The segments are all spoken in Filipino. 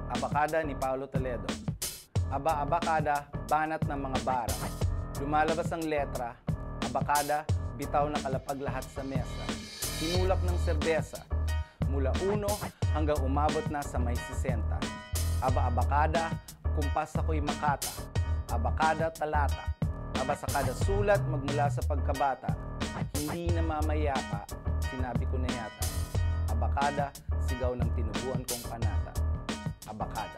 Abakada ni Paulo Toledo. Abakada, banat ng mga bara. Lumalabas ang letra. Abakada, bitaw na kalapag lahat sa mesa. Tinulak ng serbesa. Mula 1 hanggang umabot na sa may 60. Abakada, kumpas ako'y makata. Abakada, talata. Sa kada sulat magmula sa pagkabata. Hindi na mamayapa, sinabi ko na yata. Abakada, sigaw ng tinubuan kong panata. Abakada.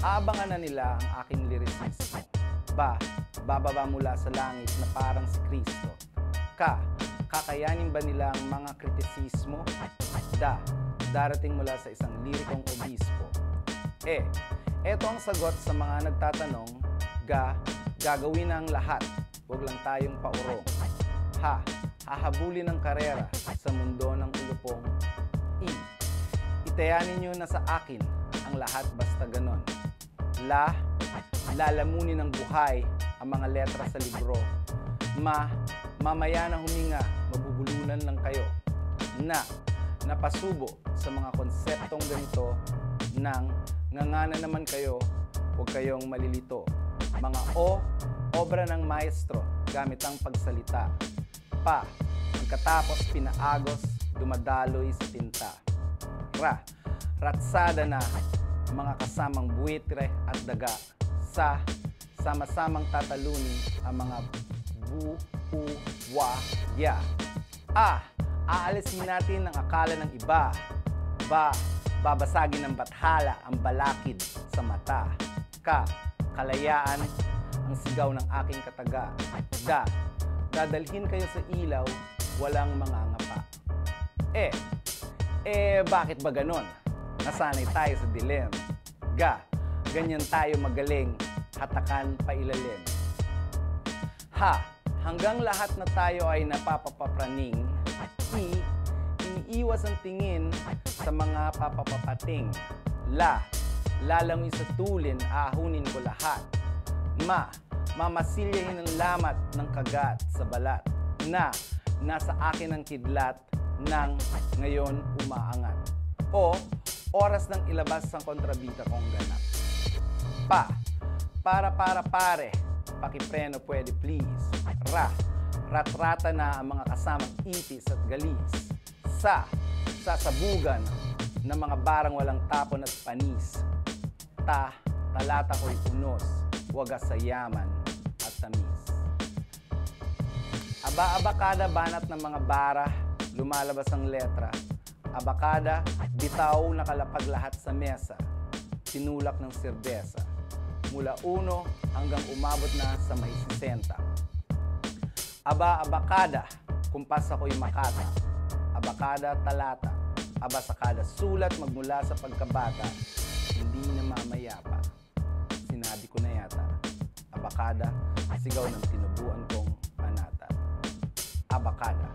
Aabangan na nila ang aking lirisismo. Bababa mula sa langit na parang si Kristo. Kakayanin ba nila ang mga kritisismo? Darating mula sa isang lirikong obispo. Eto ang sagot sa mga nagtatanong. Gagawin na ang lahat, huwag lang tayong paurong. Hahabulin ang karera sa mundo ng ulupong. Itayanin nyo na sa akin ang lahat basta ganon. Lalamunin ng buhay ang mga letra sa libro. Mamaya na huminga, mabubulunan lang kayo. Napasubo sa mga konseptong ganito nang ngangana naman kayo, huwag kayong malilito. Mga obra ng maestro gamit ang pagsalita. Pagkatapos pinaagos, dumadaloy sa tinta. Ratsada na mga kasamang buitre at daga. Sama-samang tatalunin ang mga buwaya. Aalisin natin ang akala ng iba. Babasagin ng bathala ang balakid sa mata. Kalayaan ang sigaw ng aking kataga. Dadalhin kayo sa ilaw, walang mangangapa. Bakit ba ganon? Nasanay tayo sa dilim. Ganyan tayo magaling, hatakan pa ilalim. Hanggang lahat na tayo ay napapapraning, iniiwas ang tingin sa mga papapapating. Lalangoy sa tulin, ahunin ko lahat. Mamasilyahin ang lamat ng kagat sa balat. Nasa akin ang kidlat nang ngayon umaangat. Oras ng ilabas ang kontrabida kong ganap. Pare, pakipreno pwede please. Ratrata na ang mga kasamang itis at galis. Sasabugan ng mga barang walang tapon at panis. Talata ko'y unos, wagas sa yaman at tamis. Abakada, banat ng mga bara, lumalabas ang letra. Abakada, bitaw nakalapag lahat sa mesa. Tinulak ng serbesa. Mula 1 hanggang umabot na sa may 60. Abakada, kumpas ako'y makata. Abakada, talata. Sa kada sulat magmula sa pagkabata. Hindi na mamayapa, sinabi ko na yata. Abakada, sigaw ng tinubuan kong panata. Abakada.